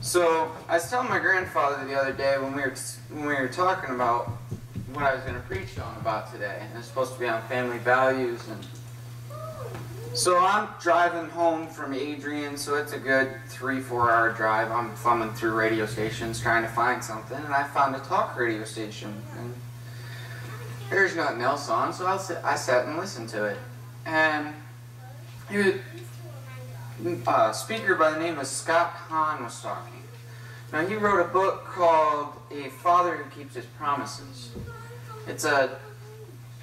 So I was telling my grandfather the other day when we were talking about what I was going to preach on about today, and it's supposed to be on family values. And so I'm driving home from Adrian, so it's a good 3-4 hour drive. I'm thumbing through radio stations trying to find something, and I found a talk radio station, and there's nothing else on, so I sat and listened to it. And a speaker by the name of Scott Hahn was talking. Now, he wrote a book called A Father Who Keeps His Promises. It's a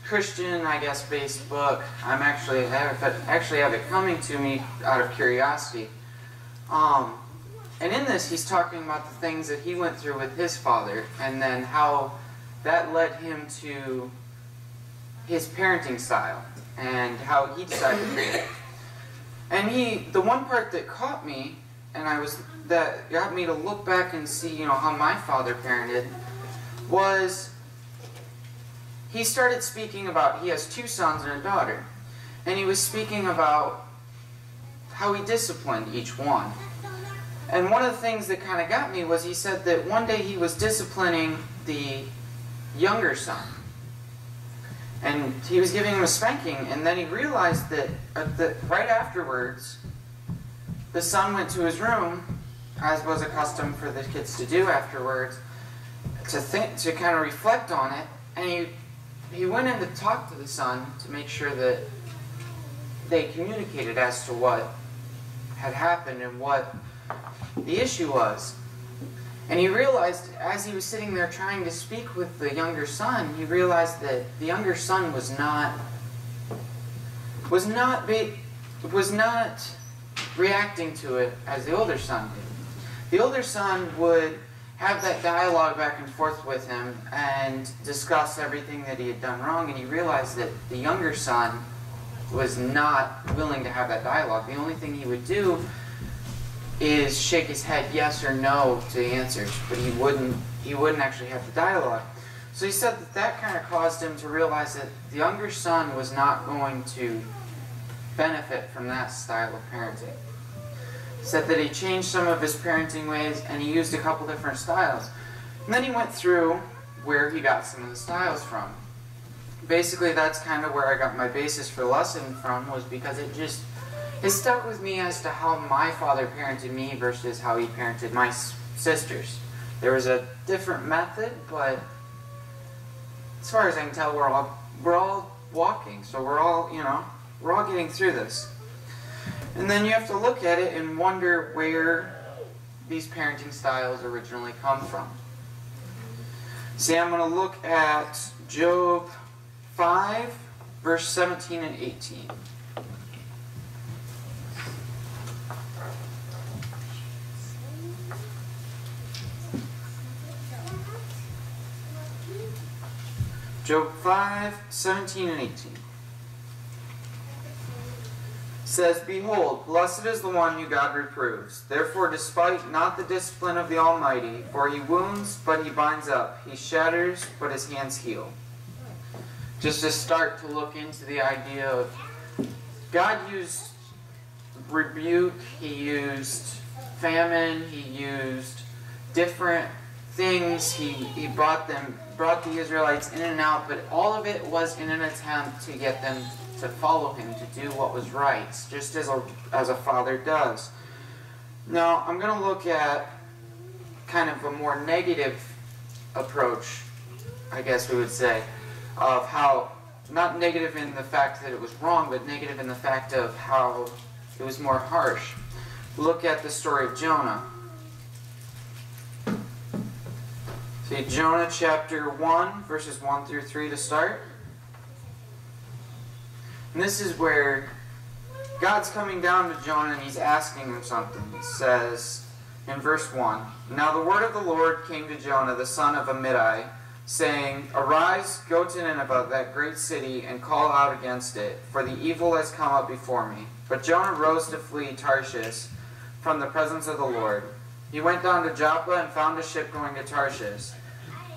Christian, I guess, based book. I actually have it coming to me out of curiosity. And in this, he's talking about the things that he went through with his father, and then how that led him to his parenting style, and how he decided to create it. And the one part that caught me, that got me to look back and see, how my father parented, was he started speaking about, he has 2 sons and a daughter, and he was speaking about how he disciplined each one. And one of the things that kind of got me was he said that one day he was disciplining the younger son, and he was giving him a spanking, and then he realized that right afterwards, the son went to his room, as was accustomed for the kids to do afterwards, to kind of reflect on it, and he went in to talk to the son to make sure that they communicated as to what had happened and what the issue was. And he realized, as he was sitting there trying to speak with the younger son, he realized that the younger son was not reacting to it as the older son did. The older son would have that dialogue back and forth with him and discuss everything that he had done wrong, and he realized that the younger son was not willing to have that dialogue. The only thing he would do is shake his head yes or no to the answers, but he wouldn't actually have the dialogue. So he said that kind of caused him to realize that the younger son was not going to benefit from that style of parenting. He said that he changed some of his parenting ways, and he used a couple different styles. And then he went through where he got some of the styles from. Basically, that's kind of where I got my basis for the lesson from, was because it stuck with me as to how my father parented me versus how he parented my sisters. There was a different method, but as far as I can tell, we're all walking, so we're all getting through this. And then you have to look at it and wonder where these parenting styles originally come from. See, I'm going to look at Job 5, verse 17 and 18. Job 5, 17 and 18. Says, "Behold, blessed is the one who God reproves. Therefore despite not the discipline of the Almighty, for he wounds, but he binds up. He shatters, but his hands heal." Just to start to look into the idea of God used rebuke, he used famine, he used different things. He brought the Israelites in and out, but all of it was in an attempt to get them to follow him, to do what was right, just as a father does. Now, I'm going to look at kind of a more negative approach, I guess we would say, of how, not negative in the fact that it was wrong, but negative in the fact of how it was more harsh. Look at the story of Jonah. See, Jonah chapter 1, verses 1 through 3 to start. And this is where God's coming down to Jonah and he's asking him something. It says in verse 1, "Now the word of the Lord came to Jonah, the son of Amittai, saying, Arise, go to Nineveh, that great city, and call out against it, for the evil has come up before me. But Jonah rose to flee Tarshish from the presence of the Lord. He went down to Joppa and found a ship going to Tarshish.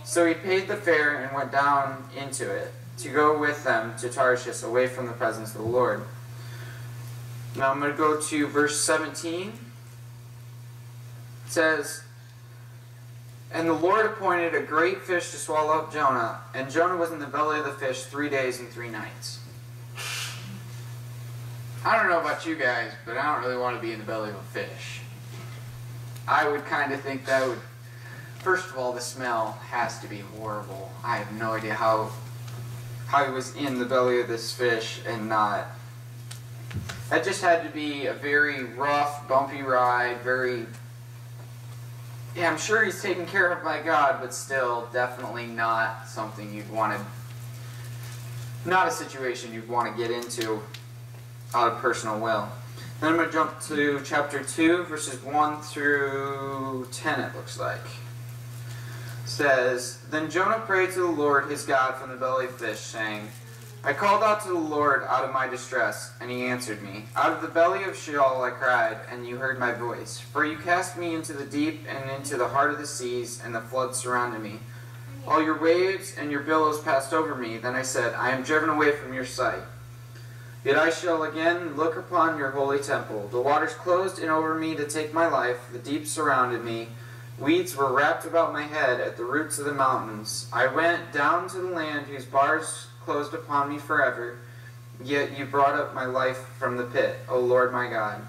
So he paid the fare and went down into it, to go with them to Tarshish, away from the presence of the Lord." Now I'm going to go to verse 17. It says, "And the Lord appointed a great fish to swallow up Jonah, and Jonah was in the belly of the fish 3 days and 3 nights." I don't know about you guys, but I don't really want to be in the belly of a fish. I would kind of think that would... First of all, the smell has to be horrible. I have no idea how he was in the belly of this fish and not... That just had to be a very rough, bumpy ride, very... Yeah, I'm sure he's taken care of by God, but still definitely not something you'd want to... Not a situation you'd want to get into out of personal will. Then I'm going to jump to chapter 2, verses 1 through 10, it looks like. It says, "Then Jonah prayed to the Lord his God from the belly of the fish, saying, I called out to the Lord out of my distress, and he answered me. Out of the belly of Sheol I cried, and you heard my voice. For you cast me into the deep and into the heart of the seas, and the floods surrounded me. All your waves and your billows passed over me. Then I said, I am driven away from your sight. Yet I shall again look upon your holy temple. The waters closed in over me to take my life. The deep surrounded me. Weeds were wrapped about my head at the roots of the mountains. I went down to the land whose bars closed upon me forever. Yet you brought up my life from the pit, O Lord my God.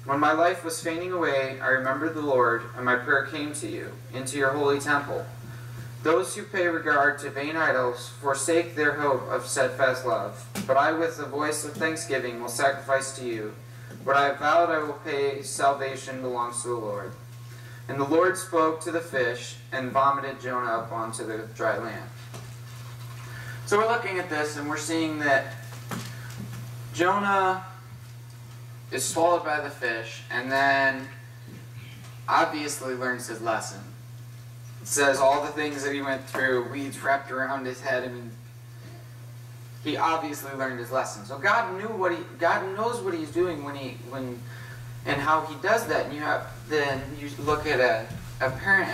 When my life was fainting away, I remembered the Lord, and my prayer came to you, into your holy temple. Those who pay regard to vain idols forsake their hope of steadfast love. But I, with the voice of thanksgiving, will sacrifice to you. What I have vowed I will pay, salvation belongs to the Lord. And the Lord spoke to the fish, and vomited Jonah up onto the dry land." So we're looking at this, and we're seeing that Jonah is swallowed by the fish, and then obviously learns his lesson. It says all the things that he went through, weeds wrapped around his head. I mean, he obviously learned his lesson. So God knows what He's doing and how He does that. And you look at a parent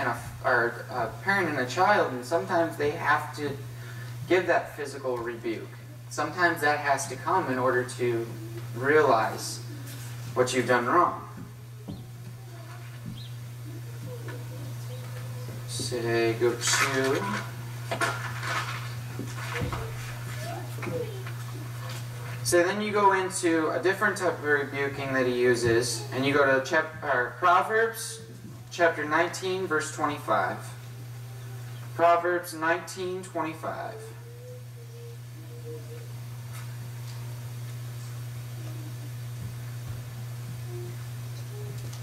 and a child, and sometimes they have to give that physical rebuke. Sometimes that has to come in order to realize what you've done wrong. Say, go to... So then you go into a different type of rebuking that he uses, and you go to Proverbs chapter 19, verse 25. Proverbs 19:25.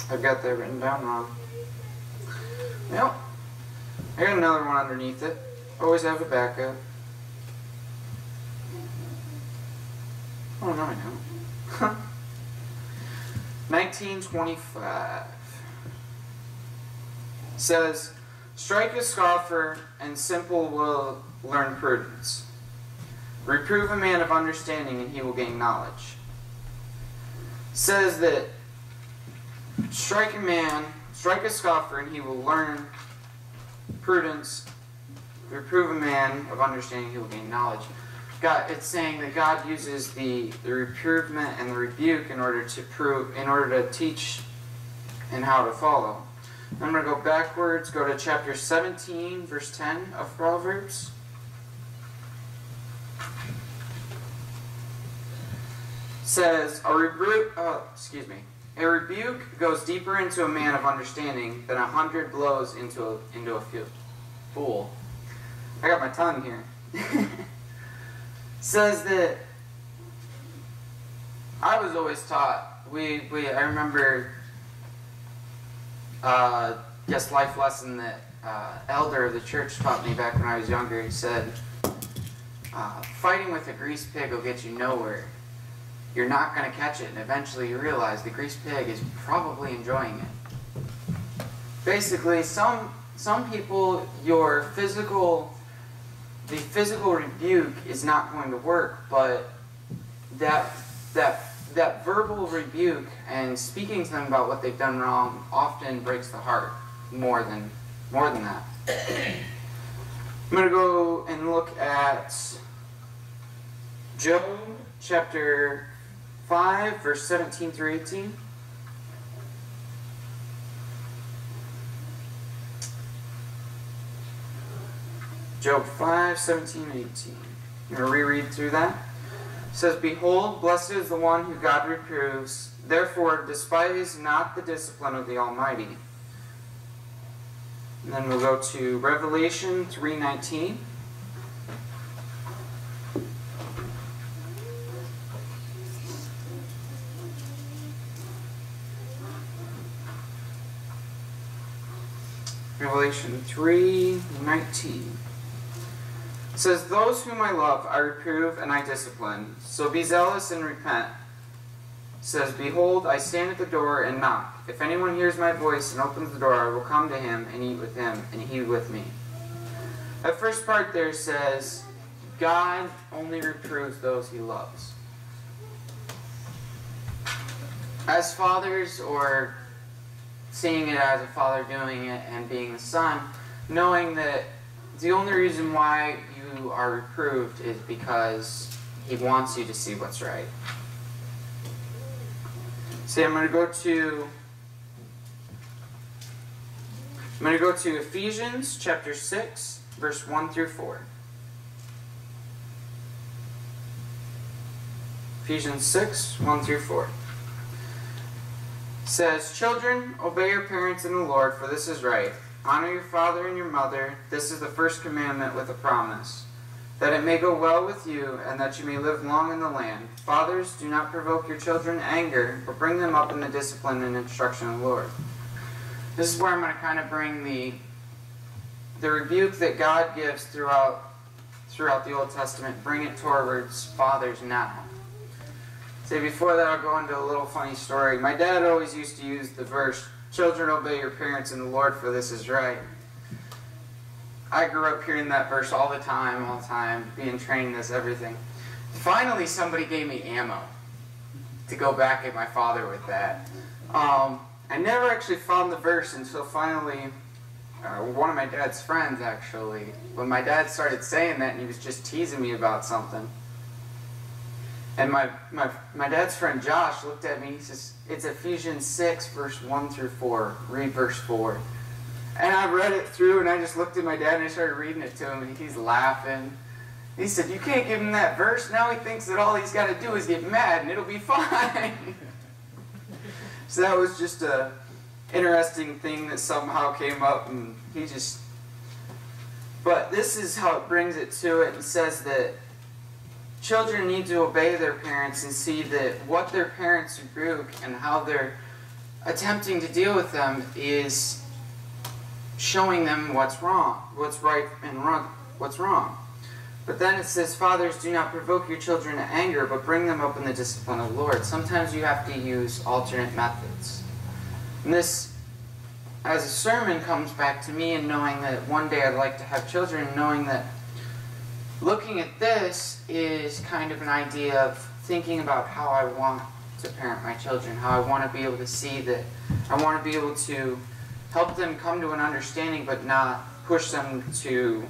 I've got that written down wrong. Well, I got another one underneath it. Always have a backup. Oh, no, I don't. 19:25 says, "Strike a scoffer, and simple will learn prudence. Reprove a man of understanding, and he will gain knowledge." Says that strike a scoffer, and he will learn prudence. Reprove a man of understanding, he will gain knowledge. It's saying that God uses the reprovement and the rebuke in order to teach and how to follow. I'm going to go backwards, go to chapter 17, verse 10 of Proverbs. It says, a rebuke goes deeper into a man of understanding than 100 blows into a fool. I got my tongue here. Says that I was always taught. I remember guess life lesson that elder of the church taught me back when I was younger. He said, fighting with a greased pig will get you nowhere. You're not going to catch it, and eventually you realize the greased pig is probably enjoying it. Basically, some people, the physical rebuke is not going to work, but that verbal rebuke and speaking to them about what they've done wrong often breaks the heart more than that. I'm going to go and look at Job chapter 5, verse 17 through 18. Job 5, 17, and 18. I'm going to reread through that. It says, Behold, blessed is the one who God reproves. Therefore, despise not the discipline of the Almighty. And then we'll go to Revelation 3:19. Revelation 3:19. It says, Those whom I love I reprove and I discipline. So be zealous and repent. It says, Behold, I stand at the door and knock. If anyone hears my voice and opens the door, I will come to him and eat with him, and he with me. That first part there says, God only reproves those he loves. As fathers, or seeing it as a father doing it and being the son, knowing that the only reason why you are reproved is because he wants you to see what's right. See, I'm going to go to Ephesians chapter 6, verse 1 through 4. Ephesians 6, 1 through 4. It says, Children, obey your parents in the Lord, for this is right. Honor your father and your mother. This is the first commandment with a promise, that it may go well with you, and that you may live long in the land. Fathers, do not provoke your children to anger, but bring them up in the discipline and instruction of the Lord. This is where I'm going to kind of bring the rebuke that God gives throughout the Old Testament, bring it towards fathers now. See, before that, I'll go into a little funny story. My dad always used to use the verse, Children, obey your parents in the Lord, for this is right. I grew up hearing that verse all the time, being trained as everything. Finally, somebody gave me ammo to go back at my father with that. I never actually found the verse until finally, one of my dad's friends actually, when my dad started saying that and he was just teasing me about something. And my dad's friend Josh looked at me and he says, it's Ephesians 6, verse 1 through 4. Read verse 4. And I read it through and I just looked at my dad and I started reading it to him and he's laughing. He said, you can't give him that verse. Now he thinks that all he's got to do is get mad and it'll be fine. So that was just a interesting thing that somehow came up and he just... But this is how it brings it to it and says that children need to obey their parents and see that what their parents rebuke and how they're attempting to deal with them is showing them what's wrong, what's right and wrong, what's wrong. But then it says, Fathers, do not provoke your children to anger, but bring them up in the discipline of the Lord. Sometimes you have to use alternate methods. And this, as a sermon, comes back to me and knowing that one day I'd like to have children, knowing that looking at this is kind of an idea of thinking about how I want to parent my children, how I want to be able to see that, I want to be able to help them come to an understanding but not push them to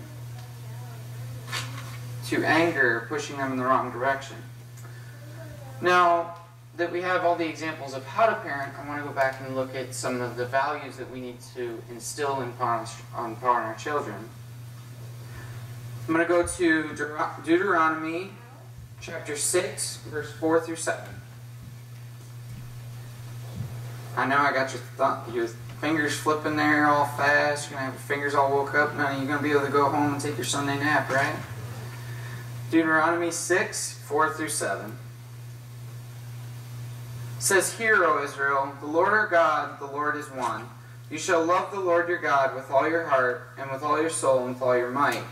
anger, pushing them in the wrong direction. Now that we have all the examples of how to parent, I want to go back and look at some of the values that we need to instill upon our children. I'm going to go to Deuteronomy chapter 6, verse 4 through 7. I know I got your fingers flipping there all fast. You're going to have your fingers all woke up. Now you're going to be able to go home and take your Sunday nap, right? Deuteronomy 6, 4 through 7. It says, Hear, O Israel, the Lord our God, the Lord is one. You shall love the Lord your God with all your heart, and with all your soul, and with all your might.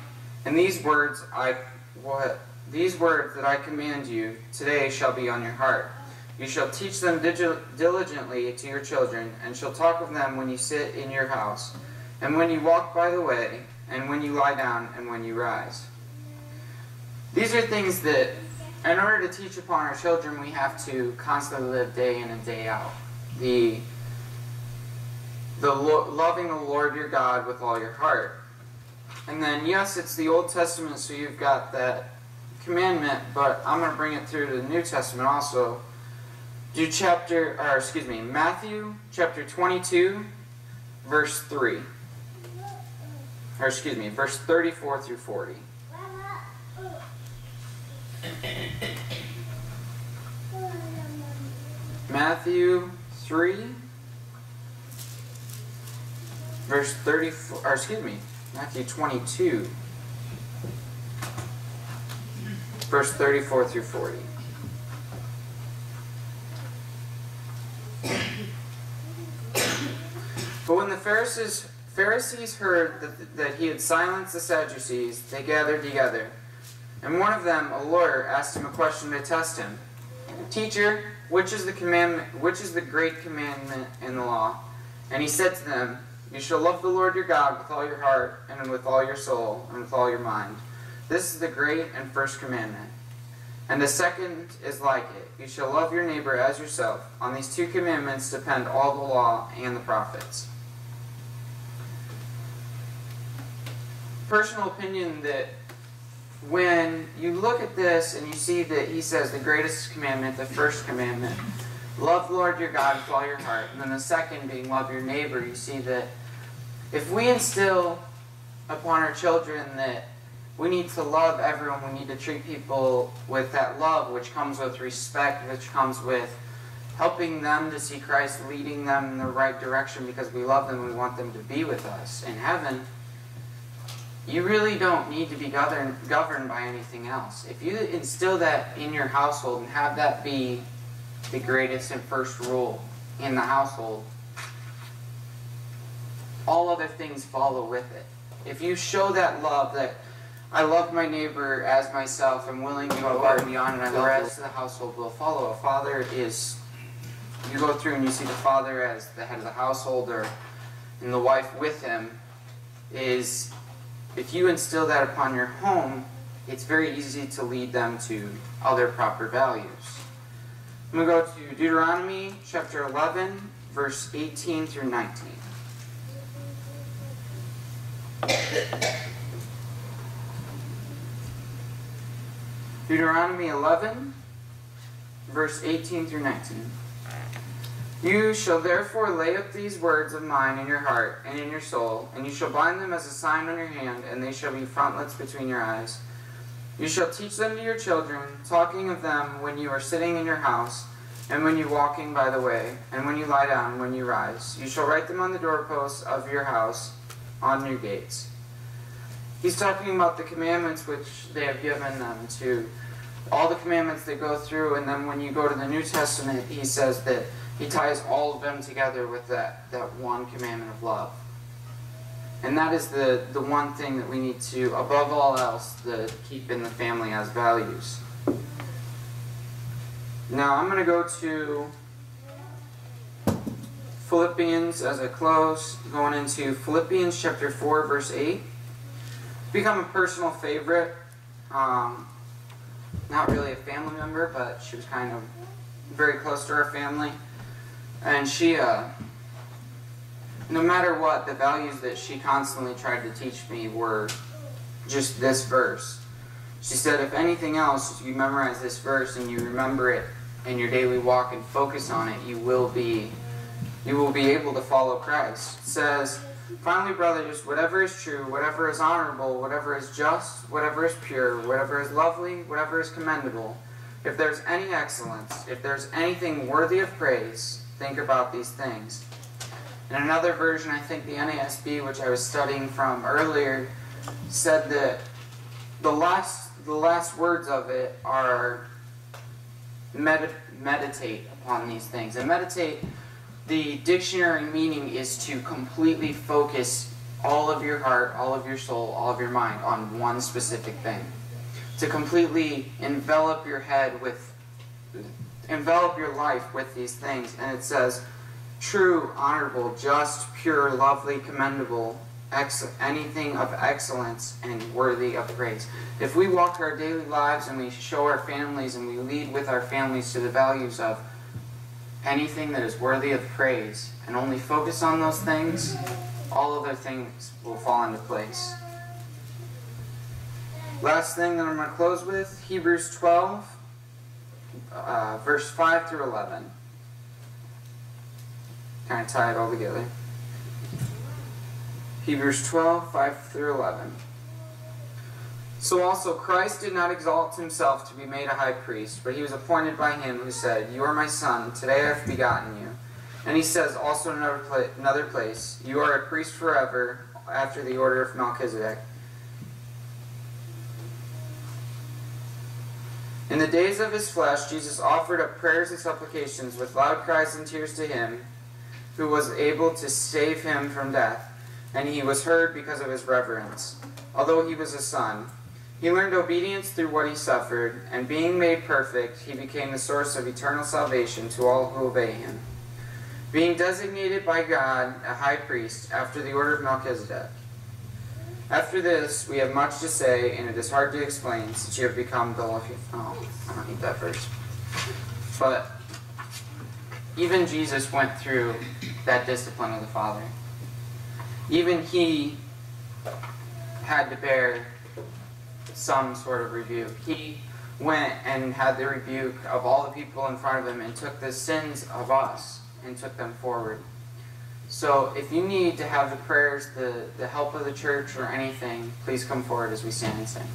And these words that I command you today shall be on your heart. You shall teach them diligently to your children, and shall talk of them when you sit in your house, and when you walk by the way, and when you lie down, and when you rise. These are things that, in order to teach upon our children, we have to constantly live day in and day out. The loving the Lord your God with all your heart. And then, yes, it's the Old Testament, so you've got that commandment, but I'm going to bring it through to the New Testament also. Matthew chapter 22, verse 3. verse 34 through 40. Matthew 3, verse 34, Matthew 22, verse 34 through 40. But when the Pharisees heard that he had silenced the Sadducees, they gathered together. And one of them, a lawyer, asked him a question to test him. "Teacher, which is the great commandment in the law?" And he said to them, "You shall love the Lord your God with all your heart, and with all your soul, and with all your mind. This is the great and first commandment. And the second is like it. You shall love your neighbor as yourself. On these two commandments depend all the law and the prophets." Personal opinion that when you look at this and you see that he says the greatest commandment, the first commandment, love the Lord your God with all your heart, and then the second being love your neighbor, you see that if we instill upon our children that we need to love everyone, we need to treat people with that love, which comes with respect, which comes with helping them to see Christ, leading them in the right direction because we love them and we want them to be with us in heaven, you really don't need to be governed by anything else. If you instill that in your household and have that be the greatest and first rule in the household, all other things follow with it. If you show that love, that I love my neighbor as myself, I'm willing to go above and beyond, and the rest of the household will follow. A father is, you go through and you see the father as the head of the household, and the wife with him, is, if you instill that upon your home, it's very easy to lead them to other proper values. I'm going to go to Deuteronomy chapter 11, verse 18 through 19. Deuteronomy 11, verse 18 through 19. "You shall therefore lay up these words of mine in your heart and in your soul, and you shall bind them as a sign on your hand, and they shall be frontlets between your eyes. You shall teach them to your children, talking of them when you are sitting in your house, and when you are walking by the way, and when you lie down, and when you rise. You shall write them on the doorposts of your house, on your gates." He's talking about the commandments which they have given them, to all the commandments they go through, and then when you go to the New Testament, he says that he ties all of them together with that one commandment of love. And that is the one thing that we need to, above all else, to keep in the family as values. Now I'm going to go to Philippians as I close, going into Philippians chapter 4, verse 8. Become a personal favorite. Not really a family member, but she was kind of very close to our family. And she, no matter what, the values that she constantly tried to teach me were just this verse. She said, if anything else, you memorize this verse and you remember it in your daily walk and focus on it, you will be able to follow Christ. It says, "Finally, brothers, whatever is true, whatever is honorable, whatever is just, whatever is pure, whatever is lovely, whatever is commendable, if there's any excellence, if there's anything worthy of praise, think about these things." In another version, I think the NASB, which I was studying from earlier, said that the last words of it are meditate upon these things. And meditate, the dictionary meaning is to completely focus all of your heart, all of your soul, all of your mind on one specific thing. To completely envelop your life with these things. And it says, true, honorable, just, pure, lovely, commendable, anything of excellence and worthy of praise. If we walk our daily lives and we show our families and we lead with our families to the values of anything that is worthy of praise and only focus on those things, all other things will fall into place. Last thing that I'm going to close with, Hebrews 12, verse 5 through 11. Kind of tie it all together. Hebrews 12, 5 through 11. So also Christ did not exalt himself to be made a high priest, but he was appointed by him who said, "You are my son, today I have begotten you." And he says also in another place, "You are a priest forever, after the order of Melchizedek." In the days of his flesh, Jesus offered up prayers and supplications with loud cries and tears to him who was able to save him from death, and he was heard because of his reverence. Although he was a son, he learned obedience through what he suffered, and being made perfect, he became the source of eternal salvation to all who obey him, being designated by God a high priest after the order of Melchizedek. After this, we have much to say, and it is hard to explain, since you have become dull of your... Oh, I don't need that verse. But even Jesus went through that discipline of the Father. Even he had to bear some sort of rebuke. He went and had the rebuke of all the people in front of him and took the sins of us and took them forward. So if you need to have the prayers, the help of the church or anything, please come forward as we stand and sing.